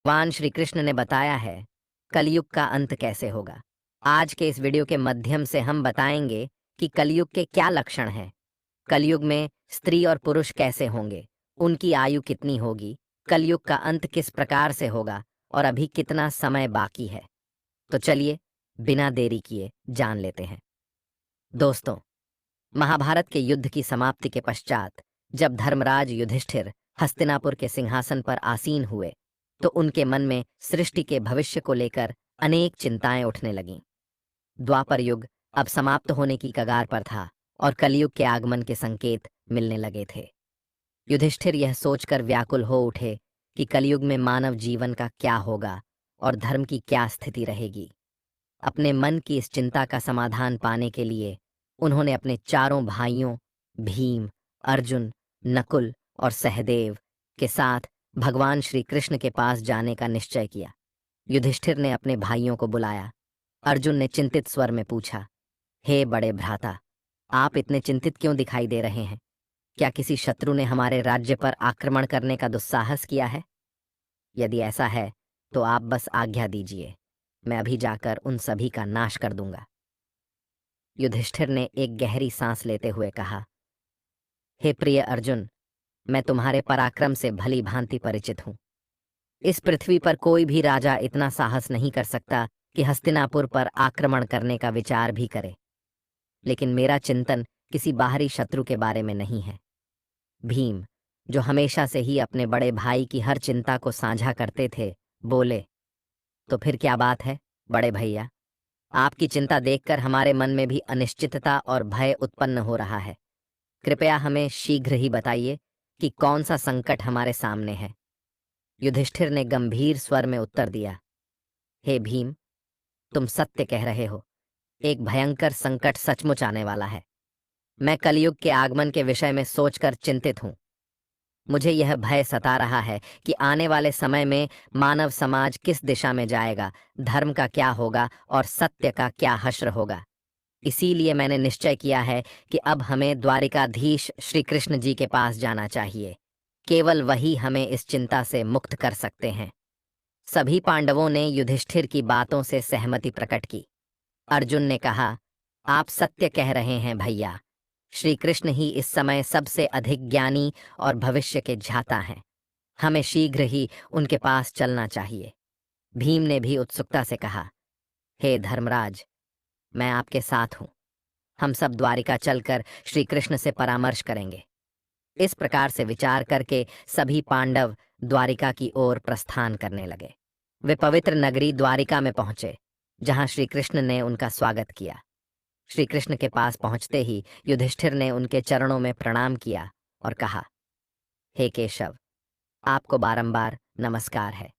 भगवान श्री कृष्ण ने बताया है कलयुग का अंत कैसे होगा। आज के इस वीडियो के माध्यम से हम बताएंगे कि कलयुग के क्या लक्षण हैं, कलयुग में स्त्री और पुरुष कैसे होंगे, उनकी आयु कितनी होगी, कलयुग का अंत किस प्रकार से होगा और अभी कितना समय बाकी है। तो चलिए बिना देरी किए जान लेते हैं। दोस्तों, महाभारत के युद्ध की समाप्ति के पश्चात जब धर्मराज युधिष्ठिर हस्तिनापुर के सिंहासन पर आसीन हुए तो उनके मन में सृष्टि के भविष्य को लेकर अनेक चिंताएं उठने लगीं। द्वापर युग अब समाप्त होने की कगार पर था और कलयुग के आगमन के संकेत मिलने लगे थे। युधिष्ठिर यह सोचकर व्याकुल हो उठे कि कलयुग में मानव जीवन का क्या होगा और धर्म की क्या स्थिति रहेगी। अपने मन की इस चिंता का समाधान पाने के लिए उन्होंने अपने चारों भाइयों भीम, अर्जुन, नकुल और सहदेव के साथ भगवान श्री कृष्ण के पास जाने का निश्चय किया। युधिष्ठिर ने अपने भाइयों को बुलाया। अर्जुन ने चिंतित स्वर में पूछा, हे बड़े भ्राता, आप इतने चिंतित क्यों दिखाई दे रहे हैं? क्या किसी शत्रु ने हमारे राज्य पर आक्रमण करने का दुस्साहस किया है? यदि ऐसा है तो आप बस आज्ञा दीजिए, मैं अभी जाकर उन सभी का नाश कर दूंगा। युधिष्ठिर ने एक गहरी सांस लेते हुए कहा, हे प्रिय अर्जुन, मैं तुम्हारे पराक्रम से भली भांति परिचित हूं। इस पृथ्वी पर कोई भी राजा इतना साहस नहीं कर सकता कि हस्तिनापुर पर आक्रमण करने का विचार भी करे। लेकिन मेरा चिंतन किसी बाहरी शत्रु के बारे में नहीं है। भीम, जो हमेशा से ही अपने बड़े भाई की हर चिंता को साझा करते थे, बोले, तो फिर क्या बात है बड़े भैया? आपकी चिंता देखकर हमारे मन में भी अनिश्चितता और भय उत्पन्न हो रहा है। कृपया हमें शीघ्र ही बताइए कि कौन सा संकट हमारे सामने है। युधिष्ठिर ने गंभीर स्वर में उत्तर दिया, हे भीम, तुम सत्य कह रहे हो। एक भयंकर संकट सचमुच आने वाला है। मैं कलयुग के आगमन के विषय में सोचकर चिंतित हूं। मुझे यह भय सता रहा है कि आने वाले समय में मानव समाज किस दिशा में जाएगा, धर्म का क्या होगा और सत्य का क्या हश्र होगा। इसीलिए मैंने निश्चय किया है कि अब हमें द्वारिकाधीश श्री कृष्ण जी के पास जाना चाहिए। केवल वही हमें इस चिंता से मुक्त कर सकते हैं। सभी पांडवों ने युधिष्ठिर की बातों से सहमति प्रकट की। अर्जुन ने कहा, आप सत्य कह रहे हैं भैया। श्री कृष्ण ही इस समय सबसे अधिक ज्ञानी और भविष्य के ज्ञाता हैं। हमें शीघ्र ही उनके पास चलना चाहिए। भीम ने भी उत्सुकता से कहा, हे धर्मराज, मैं आपके साथ हूं। हम सब द्वारिका चलकर श्री कृष्ण से परामर्श करेंगे। इस प्रकार से विचार करके सभी पांडव द्वारिका की ओर प्रस्थान करने लगे। वे पवित्र नगरी द्वारिका में पहुंचे, जहां श्री कृष्ण ने उनका स्वागत किया। श्री कृष्ण के पास पहुंचते ही युधिष्ठिर ने उनके चरणों में प्रणाम किया और कहा, हे केशव, आपको बारंबार नमस्कार है।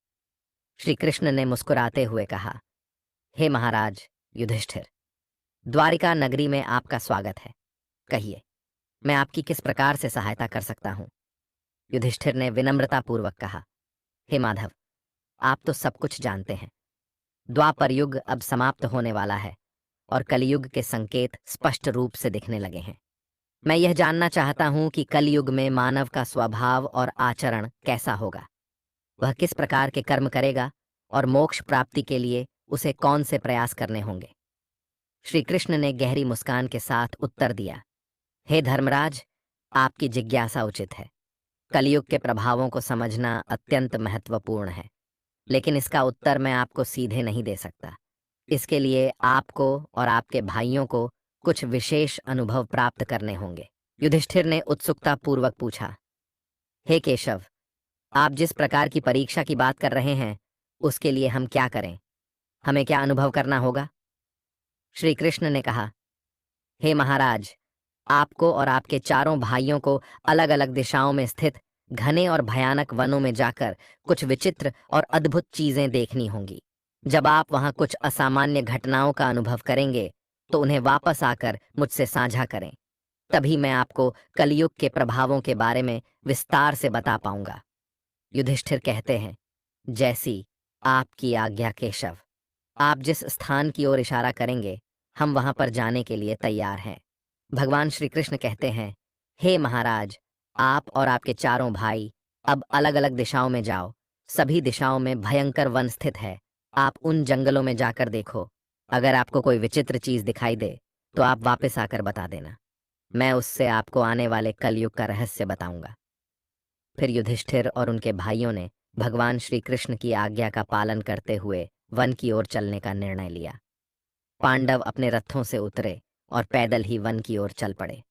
श्री कृष्ण ने मुस्कुराते हुए कहा, हे महाराज युधिष्ठिर, द्वारिका नगरी में आपका स्वागत है। कहिए, मैं आपकी किस प्रकार से सहायता कर सकता हूं? युधिष्ठिर ने विनम्रतापूर्वक कहा, हे माधव, आप तो सब कुछ जानते हैं। द्वापर युग अब समाप्त होने वाला है और कलयुग के संकेत स्पष्ट रूप से दिखने लगे हैं। मैं यह जानना चाहता हूं कि कलयुग में मानव का स्वभाव और आचरण कैसा होगा। वह किस प्रकार के कर्म करेगा और मोक्ष प्राप्ति के लिए उसे कौन से प्रयास करने होंगे। श्री कृष्ण ने गहरी मुस्कान के साथ उत्तर दिया, हे धर्मराज, आपकी जिज्ञासा उचित है। कलयुग के प्रभावों को समझना अत्यंत महत्वपूर्ण है, लेकिन इसका उत्तर मैं आपको सीधे नहीं दे सकता। इसके लिए आपको और आपके भाइयों को कुछ विशेष अनुभव प्राप्त करने होंगे। युधिष्ठिर ने उत्सुकता पूर्वक पूछा, हे केशव, आप जिस प्रकार की परीक्षा की बात कर रहे हैं, उसके लिए हम क्या करें? हमें क्या अनुभव करना होगा? श्री कृष्ण ने कहा, हे महाराज, आपको और आपके चारों भाइयों को अलग अलग दिशाओं में स्थित घने और भयानक वनों में जाकर कुछ विचित्र और अद्भुत चीजें देखनी होंगी। जब आप वहां कुछ असामान्य घटनाओं का अनुभव करेंगे तो उन्हें वापस आकर मुझसे साझा करें। तभी मैं आपको कलयुग के प्रभावों के बारे में विस्तार से बता पाऊंगा। युधिष्ठिर कहते हैं, जैसी आपकी आज्ञा केशव। आप जिस स्थान की ओर इशारा करेंगे, हम वहां पर जाने के लिए तैयार हैं। भगवान श्री कृष्ण कहते हैं, हे महाराज, आप और आपके चारों भाई अब अलग अलग दिशाओं में जाओ। सभी दिशाओं में भयंकर वन स्थित है। आप उन जंगलों में जाकर देखो। अगर आपको कोई विचित्र चीज दिखाई दे तो आप वापस आकर बता देना। मैं उससे आपको आने वाले कलयुग का रहस्य बताऊंगा। फिर युधिष्ठिर और उनके भाइयों ने भगवान श्री कृष्ण की आज्ञा का पालन करते हुए वन की ओर चलने का निर्णय लिया। पांडव अपने रथों से उतरे और पैदल ही वन की ओर चल पड़े।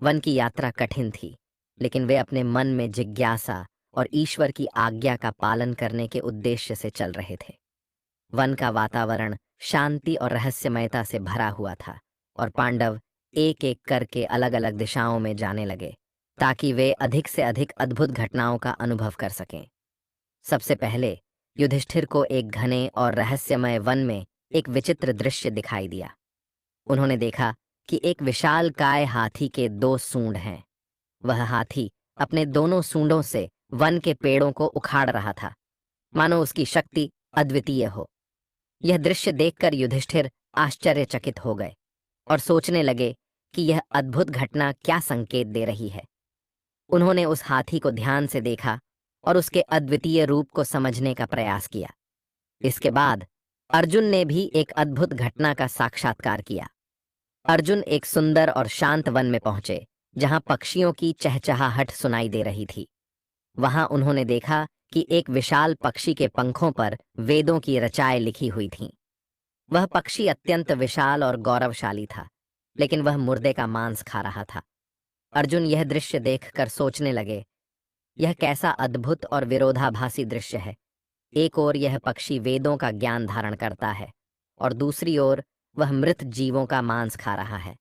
वन की यात्रा कठिन थी, लेकिन वे अपने मन में जिज्ञासा और ईश्वर की आज्ञा का पालन करने के उद्देश्य से चल रहे थे। वन का वातावरण शांति और रहस्यमयता से भरा हुआ था और पांडव एक एक करके अलग अलग दिशाओं में जाने लगे ताकि वे अधिक से अधिक अद्भुत घटनाओं का अनुभव कर सकें। सबसे पहले युधिष्ठिर को एक घने और रहस्यमय वन में एक विचित्र दृश्य दिखाई दिया। उन्होंने देखा कि एक विशालकाय हाथी के दो सूंड हैं। वह हाथी अपने दोनों सूंडों से वन के पेड़ों को उखाड़ रहा था, मानो उसकी शक्ति अद्वितीय हो। यह दृश्य देखकर युधिष्ठिर आश्चर्यचकित हो गए और सोचने लगे कि यह अद्भुत घटना क्या संकेत दे रही है। उन्होंने उस हाथी को ध्यान से देखा और उसके अद्वितीय रूप को समझने का प्रयास किया। इसके बाद अर्जुन ने भी एक अद्भुत घटना का साक्षात्कार किया। अर्जुन एक सुंदर और शांत वन में पहुंचे जहां पक्षियों की चहचहाहट सुनाई दे रही थी। वहां उन्होंने देखा कि एक विशाल पक्षी के पंखों पर वेदों की रचाएं लिखी हुई थीं। वह पक्षी अत्यंत विशाल और गौरवशाली था, लेकिन वह मुर्दे का मांस खा रहा था। अर्जुन यह दृश्य देखकर सोचने लगे, यह कैसा अद्भुत और विरोधाभासी दृश्य है। एक ओर यह पक्षी वेदों का ज्ञान धारण करता है और दूसरी ओर वह मृत जीवों का मांस खा रहा है।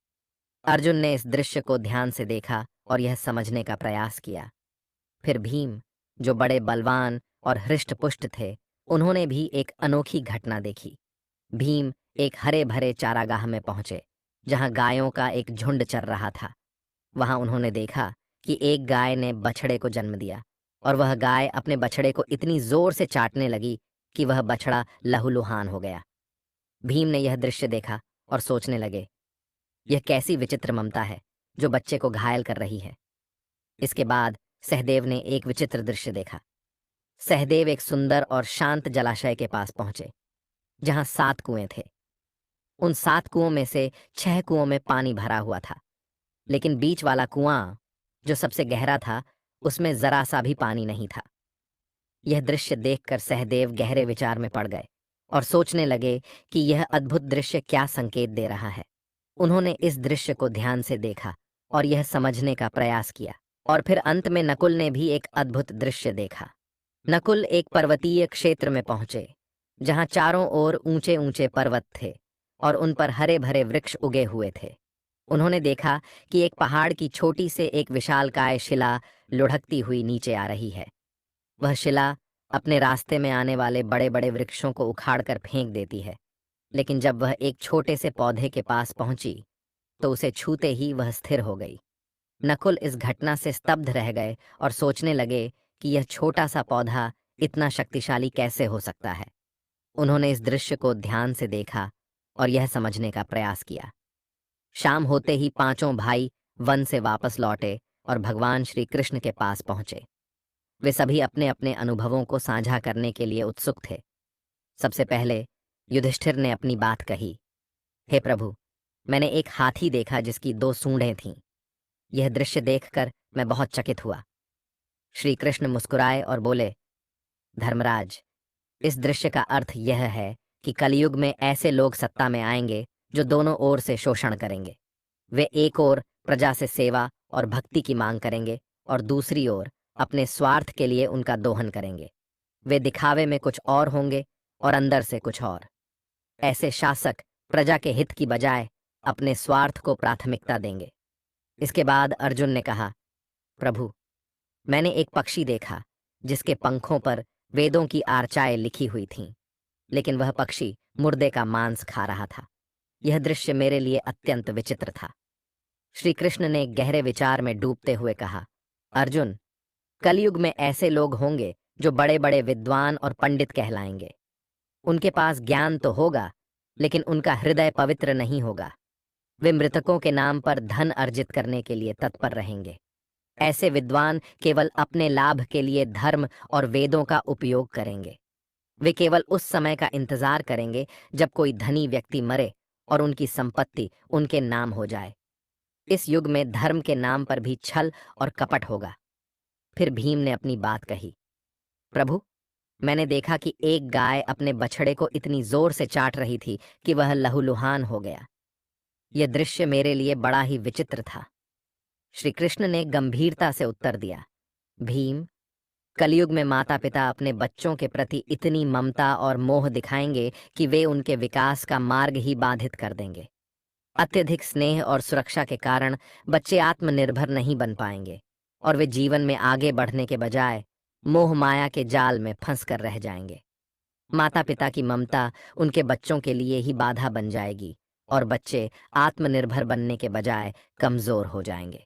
अर्जुन ने इस दृश्य को ध्यान से देखा और यह समझने का प्रयास किया। फिर भीम, जो बड़े बलवान और हृष्टपुष्ट थे, उन्होंने भी एक अनोखी घटना देखी। भीम एक हरे भरे चारागाह में पहुंचे जहां गायों का एक झुंड चर रहा था। वहां उन्होंने देखा कि एक गाय ने बछड़े को जन्म दिया और वह गाय अपने बछड़े को इतनी जोर से चाटने लगी कि वह बछड़ा लहूलुहान हो गया। भीम ने यह दृश्य देखा और सोचने लगे, यह कैसी विचित्र ममता है जो बच्चे को घायल कर रही है। इसके बाद सहदेव ने एक विचित्र दृश्य देखा। सहदेव एक सुंदर और शांत जलाशय के पास पहुंचे जहां 7 कुएं थे। उन 7 कुओं में से 6 कुओं में पानी भरा हुआ था, लेकिन बीच वाला कुआं जो सबसे गहरा था उसमें जरा सा भी पानी नहीं था। यह दृश्य देखकर सहदेव गहरे विचार में पड़ गए और सोचने लगे कि यह अद्भुत दृश्य क्या संकेत दे रहा है। उन्होंने इस दृश्य को ध्यान से देखा और यह समझने का प्रयास किया, और फिर अंत में नकुल ने भी एक अद्भुत दृश्य देखा। नकुल एक पर्वतीय क्षेत्र में पहुंचे जहां चारों ओर ऊंचे ऊंचे पर्वत थे और उन पर हरे भरे वृक्ष उगे हुए थे। उन्होंने देखा कि एक पहाड़ की छोटी से एक विशालकाय शिला लुढ़कती हुई नीचे आ रही है। वह शिला अपने रास्ते में आने वाले बड़े बड़े वृक्षों को उखाड़कर फेंक देती है, लेकिन जब वह एक छोटे से पौधे के पास पहुंची तो उसे छूते ही वह स्थिर हो गई। नकुल इस घटना से स्तब्ध रह गए और सोचने लगे कि यह छोटा सा पौधा इतना शक्तिशाली कैसे हो सकता है। उन्होंने इस दृश्य को ध्यान से देखा और यह समझने का प्रयास किया। शाम होते ही पांचों भाई वन से वापस लौटे और भगवान श्री कृष्ण के पास पहुंचे। वे सभी अपने अपने अनुभवों को साझा करने के लिए उत्सुक थे। सबसे पहले युधिष्ठिर ने अपनी बात कही, हे प्रभु, मैंने एक हाथी देखा जिसकी 2 सूंडें थीं। यह दृश्य देखकर मैं बहुत चकित हुआ। श्री कृष्ण मुस्कुराए और बोले, धर्मराज, इस दृश्य का अर्थ यह है कि कलयुग में ऐसे लोग सत्ता में आएंगे जो दोनों ओर से शोषण करेंगे। वे एक ओर प्रजा से सेवा और भक्ति की मांग करेंगे और दूसरी ओर अपने स्वार्थ के लिए उनका दोहन करेंगे। वे दिखावे में कुछ और होंगे और अंदर से कुछ और। ऐसे शासक प्रजा के हित की बजाय अपने स्वार्थ को प्राथमिकता देंगे। इसके बाद अर्जुन ने कहा, प्रभु, मैंने एक पक्षी देखा जिसके पंखों पर वेदों की आर्चाएं लिखी हुई थीं, लेकिन वह पक्षी मुर्दे का मांस खा रहा था। यह दृश्य मेरे लिए अत्यंत विचित्र था। श्री कृष्ण ने गहरे विचार में डूबते हुए कहा, अर्जुन, कलयुग में ऐसे लोग होंगे जो बड़े बड़े विद्वान और पंडित कहलाएंगे। उनके पास ज्ञान तो होगा, लेकिन उनका हृदय पवित्र नहीं होगा। वे मृतकों के नाम पर धन अर्जित करने के लिए तत्पर रहेंगे। ऐसे विद्वान केवल अपने लाभ के लिए धर्म और वेदों का उपयोग करेंगे। वे केवल उस समय का इंतजार करेंगे जब कोई धनी व्यक्ति मरे और उनकी संपत्ति उनके नाम हो जाए। इस युग में धर्म के नाम पर भी छल और कपट होगा। फिर भीम ने अपनी बात कही, प्रभु, मैंने देखा कि एक गाय अपने बछड़े को इतनी जोर से चाट रही थी कि वह लहूलुहान हो गया। यह दृश्य मेरे लिए बड़ा ही विचित्र था। श्री कृष्ण ने गंभीरता से उत्तर दिया, भीम, कलयुग में माता पिता अपने बच्चों के प्रति इतनी ममता और मोह दिखाएंगे कि वे उनके विकास का मार्ग ही बाधित कर देंगे। अत्यधिक स्नेह और सुरक्षा के कारण बच्चे आत्मनिर्भर नहीं बन पाएंगे और वे जीवन में आगे बढ़ने के बजाय मोह माया के जाल में फंस कर रह जाएंगे। माता पिता की ममता उनके बच्चों के लिए ही बाधा बन जाएगी और बच्चे आत्मनिर्भर बनने के बजाय कमजोर हो जाएंगे।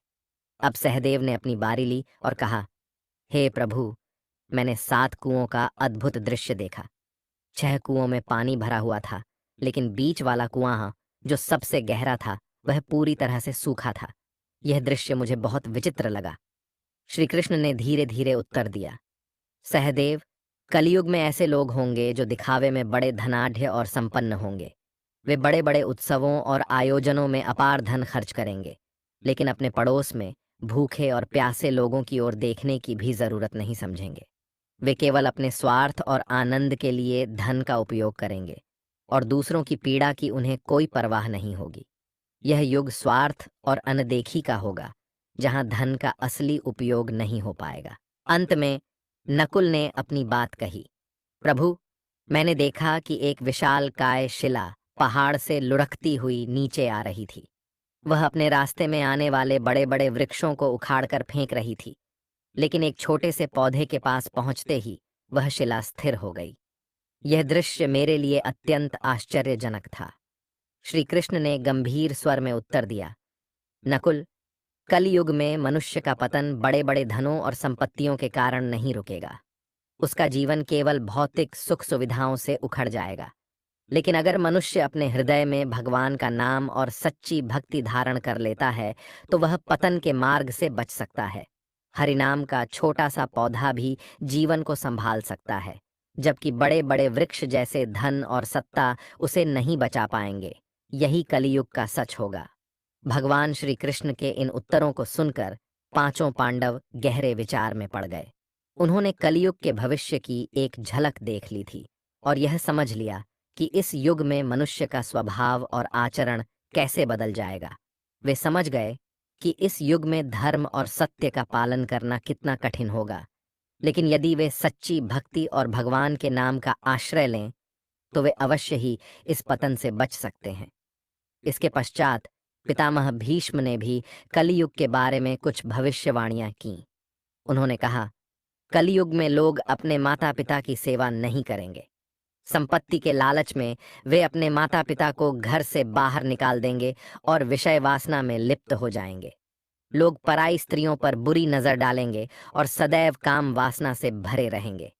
अब सहदेव ने अपनी बारी ली और कहा, हे प्रभु, मैंने 7 कुओं का अद्भुत दृश्य देखा। 6 कुओं में पानी भरा हुआ था, लेकिन बीच वाला कुआं जो सबसे गहरा था वह पूरी तरह से सूखा था। यह दृश्य मुझे बहुत विचित्र लगा। श्री कृष्ण ने धीरे धीरे उत्तर दिया, सहदेव, कलयुग में ऐसे लोग होंगे जो दिखावे में बड़े धनाढ्य और संपन्न होंगे। वे बड़े बड़े उत्सवों और आयोजनों में अपार धन खर्च करेंगे, लेकिन अपने पड़ोस में भूखे और प्यासे लोगों की ओर देखने की भी जरूरत नहीं समझेंगे। वे केवल अपने स्वार्थ और आनंद के लिए धन का उपयोग करेंगे और दूसरों की पीड़ा की उन्हें कोई परवाह नहीं होगी। यह युग स्वार्थ और अनदेखी का होगा, जहां धन का असली उपयोग नहीं हो पाएगा। अंत में नकुल ने अपनी बात कही, प्रभु, मैंने देखा कि एक विशालकाय शिला पहाड़ से लुढ़कती हुई नीचे आ रही थी। वह अपने रास्ते में आने वाले बड़े बड़े वृक्षों को उखाड़कर फेंक रही थी, लेकिन एक छोटे से पौधे के पास पहुंचते ही वह शिला स्थिर हो गई। यह दृश्य मेरे लिए अत्यंत आश्चर्यजनक था। श्री कृष्ण ने गंभीर स्वर में उत्तर दिया, नकुल, कलयुग में मनुष्य का पतन बड़े बड़े धनों और संपत्तियों के कारण नहीं रुकेगा। उसका जीवन केवल भौतिक सुख सुविधाओं से उखड़ जाएगा। लेकिन अगर मनुष्य अपने हृदय में भगवान का नाम और सच्ची भक्ति धारण कर लेता है तो वह पतन के मार्ग से बच सकता है। हरिनाम का छोटा सा पौधा भी जीवन को संभाल सकता है, जबकि बड़े बड़े वृक्ष जैसे धन और सत्ता उसे नहीं बचा पाएंगे। यही कलयुग का सच होगा। भगवान श्री कृष्ण के इन उत्तरों को सुनकर 5 पांडव गहरे विचार में पड़ गए। उन्होंने कलयुग के भविष्य की एक झलक देख ली थी और यह समझ लिया कि इस युग में मनुष्य का स्वभाव और आचरण कैसे बदल जाएगा। वे समझ गए कि इस युग में धर्म और सत्य का पालन करना कितना कठिन होगा, लेकिन यदि वे सच्ची भक्ति और भगवान के नाम का आश्रय लें तो वे अवश्य ही इस पतन से बच सकते हैं। इसके पश्चात पितामह भीष्म ने भी कलयुग के बारे में कुछ भविष्यवाणियां की। उन्होंने कहा, कलयुग में लोग अपने माता पिता की सेवा नहीं करेंगे। संपत्ति के लालच में वे अपने माता पिता को घर से बाहर निकाल देंगे और विषय वासना में लिप्त हो जाएंगे। लोग पराई स्त्रियों पर बुरी नजर डालेंगे और सदैव काम वासना से भरे रहेंगे।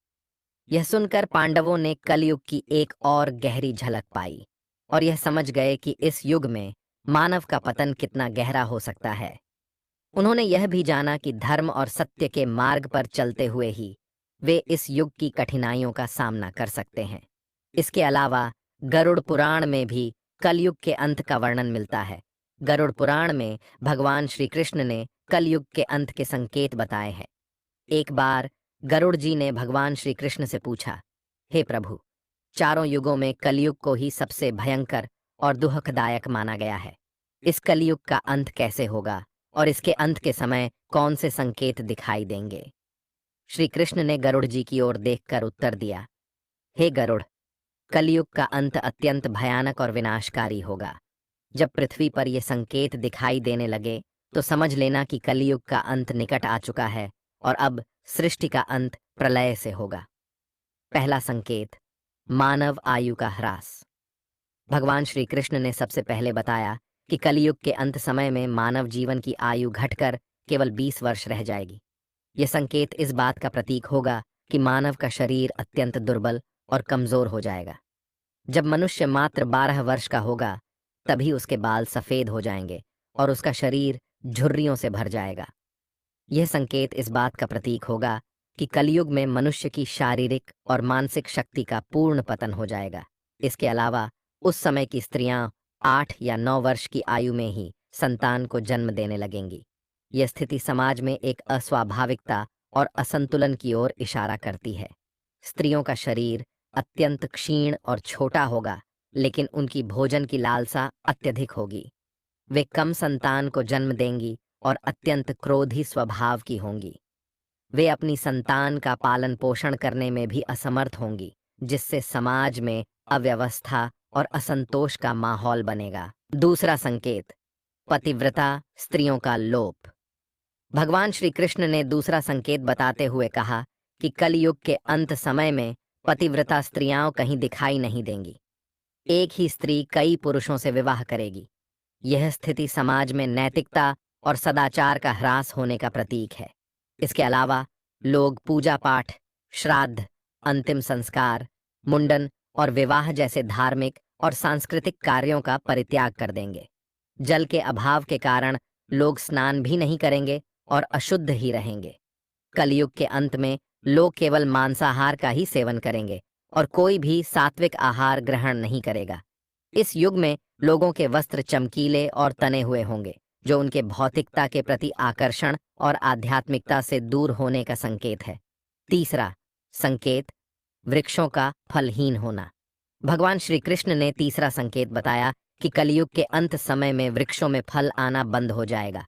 यह सुनकर पांडवों ने कलयुग की एक और गहरी झलक पाई और यह समझ गए कि इस युग में मानव का पतन कितना गहरा हो सकता है। उन्होंने यह भी जाना कि धर्म और सत्य के मार्ग पर चलते हुए ही वे इस युग की कठिनाइयों का सामना कर सकते हैं। इसके अलावा गरुड़ पुराण में भी कलयुग के अंत का वर्णन मिलता है। गरुड़ पुराण में भगवान श्री कृष्ण ने कलयुग के अंत के संकेत बताए हैं। एक बार गरुड़ जी ने भगवान श्री कृष्ण से पूछा, हे प्रभु, चारों युगों में कलयुग को ही सबसे भयंकर और दुखदायक माना गया है। इस कलयुग का अंत कैसे होगा और इसके अंत के समय कौन से संकेत दिखाई देंगे? श्री कृष्ण ने गरुड़ जी की ओर देखकर उत्तर दिया, हे गरुड़, कलयुग का अंत अत्यंत भयानक और विनाशकारी होगा। जब पृथ्वी पर ये संकेत दिखाई देने लगे तो समझ लेना कि कलयुग का अंत निकट आ चुका है और अब सृष्टि का अंत प्रलय से होगा। पहला संकेत, मानव आयु का ह्रास। भगवान श्री कृष्ण ने सबसे पहले बताया कि कलयुग के अंत समय में मानव जीवन की आयु घटकर केवल 20 वर्ष रह जाएगी। यह संकेत इस बात का प्रतीक होगा कि मानव का शरीर अत्यंत दुर्बल और कमजोर हो जाएगा। जब मनुष्य मात्र 12 वर्ष का होगा तभी उसके बाल सफेद हो जाएंगे और उसका शरीर झुर्रियों से भर जाएगा। यह संकेत इस बात का प्रतीक होगा कि कलयुग में मनुष्य की शारीरिक और मानसिक शक्ति का पूर्ण पतन हो जाएगा। इसके अलावा उस समय की स्त्रियां 8 या 9 वर्ष की आयु में ही संतान को जन्म देने लगेंगी। यह स्थिति समाज में एक अस्वाभाविकता और असंतुलन की ओर इशारा करती है। स्त्रियों का शरीर अत्यंत क्षीण और छोटा होगा, लेकिन उनकी भोजन की लालसा अत्यधिक होगी। वे कम संतान को जन्म देंगी और अत्यंत क्रोधी स्वभाव की होंगी। वे अपनी संतान का पालन पोषण करने में भी असमर्थ होंगी, जिससे समाज में अव्यवस्था और असंतोष का माहौल बनेगा। दूसरा संकेत, पतिव्रता स्त्रियों का लोप। भगवान श्री कृष्ण ने दूसरा संकेत बताते हुए कहा कि कलयुग के अंत समय में पतिव्रता स्त्रियां कहीं दिखाई नहीं देंगी। एक ही स्त्री कई पुरुषों से विवाह करेगी। यह स्थिति समाज में नैतिकता और सदाचार का ह्रास होने का प्रतीक है। इसके अलावा लोग पूजा पाठ, श्राद्ध, अंतिम संस्कार, मुंडन और विवाह जैसे धार्मिक और सांस्कृतिक कार्यों का परित्याग कर देंगे। जल के अभाव के कारण लोग स्नान भी नहीं करेंगे और अशुद्ध ही रहेंगे। कलयुग के अंत में लोग केवल मांसाहार का ही सेवन करेंगे और कोई भी सात्विक आहार ग्रहण नहीं करेगा। इस युग में लोगों के वस्त्र चमकीले और तने हुए होंगे, जो उनके भौतिकता के प्रति आकर्षण और आध्यात्मिकता से दूर होने का संकेत है। तीसरा संकेत, वृक्षों का फलहीन होना। भगवान श्री कृष्ण ने तीसरा संकेत बताया कि कलयुग के अंत समय में वृक्षों में फल आना बंद हो जाएगा।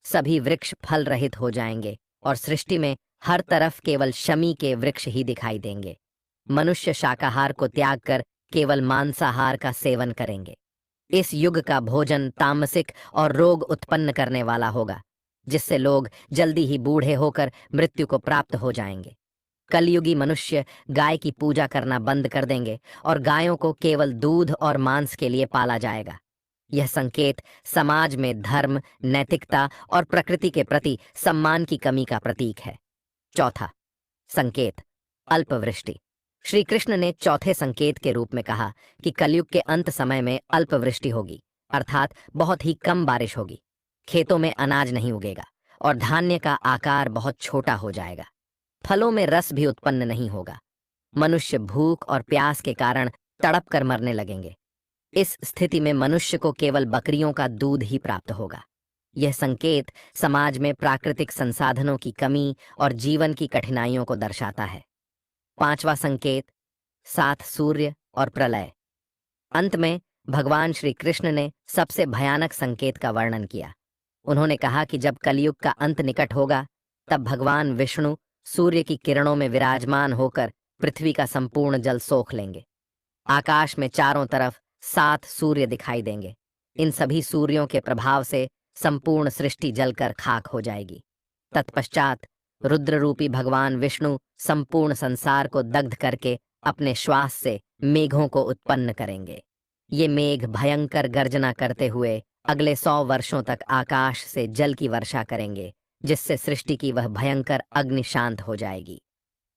सभी वृक्ष फल रहित हो जाएंगे और सृष्टि में हर तरफ केवल शमी के वृक्ष ही दिखाई देंगे। मनुष्य शाकाहार को त्याग कर केवल मांसाहार का सेवन करेंगे। इस युग का भोजन तामसिक और रोग उत्पन्न करने वाला होगा, जिससे लोग जल्दी ही बूढ़े होकर मृत्यु को प्राप्त हो जाएंगे। कलयुगी मनुष्य गाय की पूजा करना बंद कर देंगे और गायों को केवल दूध और मांस के लिए पाला जाएगा। यह संकेत समाज में धर्म, नैतिकता और प्रकृति के प्रति सम्मान की कमी का प्रतीक है। चौथा संकेत, अल्पवृष्टि। श्री कृष्ण ने चौथे संकेत के रूप में कहा कि कलयुग के अंत समय में अल्पवृष्टि होगी, अर्थात बहुत ही कम बारिश होगी। खेतों में अनाज नहीं उगेगा और धान्य का आकार बहुत छोटा हो जाएगा। फलों में रस भी उत्पन्न नहीं होगा। मनुष्य भूख और प्यास के कारण तड़प कर मरने लगेंगे। इस स्थिति में मनुष्य को केवल बकरियों का दूध ही प्राप्त होगा। यह संकेत समाज में प्राकृतिक संसाधनों की कमी और जीवन की कठिनाइयों को दर्शाता है। पांचवा संकेत, 7 सूर्य और प्रलय। अंत में भगवान श्री कृष्ण ने सबसे भयानक संकेत का वर्णन किया। उन्होंने कहा कि जब कलयुग का अंत निकट होगा, तब भगवान विष्णु सूर्य की किरणों में विराजमान होकर पृथ्वी का संपूर्ण जल सोख लेंगे। आकाश में चारों तरफ 7 सूर्य दिखाई देंगे। इन सभी सूर्यों के प्रभाव से संपूर्ण सृष्टि जलकर खाक हो जाएगी। तत्पश्चात रुद्र रूपी भगवान विष्णु संपूर्ण संसार को दग्ध करके अपने श्वास से मेघों को उत्पन्न करेंगे। ये मेघ भयंकर गर्जना करते हुए अगले 100 वर्षों तक आकाश से जल की वर्षा करेंगे, जिससे सृष्टि की वह भयंकर अग्नि शांत हो जाएगी।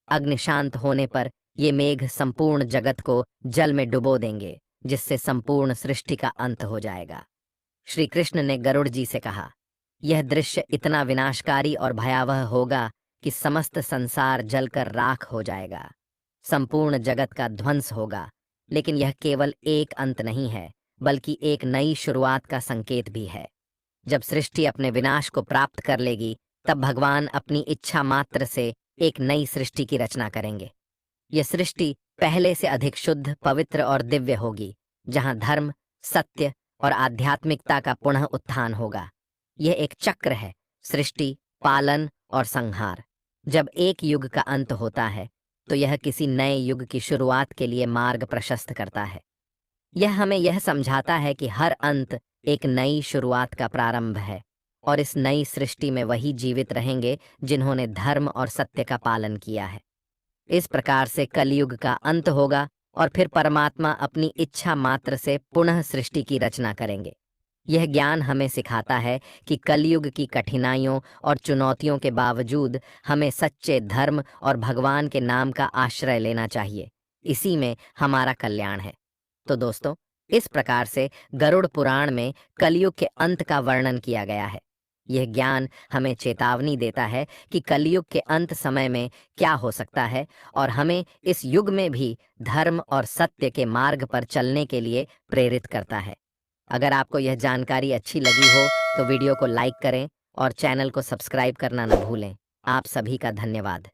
अग्नि शांत होने पर ये मेघ संपूर्ण जगत को जल में डुबो देंगे, जिससे संपूर्ण सृष्टि का अंत हो जाएगा। श्री कृष्ण ने गरुड़ जी से कहा, यह दृश्य इतना विनाशकारी और भयावह होगा कि समस्त संसार जलकर राख हो जाएगा। संपूर्ण जगत का ध्वंस होगा, लेकिन यह केवल एक अंत नहीं है, बल्कि एक नई शुरुआत का संकेत भी है। जब सृष्टि अपने विनाश को प्राप्त कर लेगी, तब भगवान अपनी इच्छा मात्र से एक नई सृष्टि की रचना करेंगे। यह सृष्टि पहले से अधिक शुद्ध, पवित्र और दिव्य होगी, जहां धर्म, सत्य और आध्यात्मिकता का पुनः उत्थान होगा। यह एक चक्र है, सृष्टि, पालन और संहार। जब एक युग का अंत होता है, तो यह किसी नए युग की शुरुआत के लिए मार्ग प्रशस्त करता है। यह हमें यह समझाता है कि हर अंत एक नई शुरुआत का प्रारंभ है, और इस नई सृष्टि में वही जीवित रहेंगे जिन्होंने धर्म और सत्य का पालन किया है। इस प्रकार से कलयुग का अंत होगा और फिर परमात्मा अपनी इच्छा मात्र से पुनः सृष्टि की रचना करेंगे। यह ज्ञान हमें सिखाता है कि कलयुग की कठिनाइयों और चुनौतियों के बावजूद हमें सच्चे धर्म और भगवान के नाम का आश्रय लेना चाहिए। इसी में हमारा कल्याण है। तो दोस्तों, इस प्रकार से गरुड़ पुराण में कलयुग के अंत का वर्णन किया गया है। यह ज्ञान हमें चेतावनी देता है कि कलयुग के अंत समय में क्या हो सकता है और हमें इस युग में भी धर्म और सत्य के मार्ग पर चलने के लिए प्रेरित करता है। अगर आपको यह जानकारी अच्छी लगी हो तो वीडियो को लाइक करें और चैनल को सब्सक्राइब करना न भूलें। आप सभी का धन्यवाद।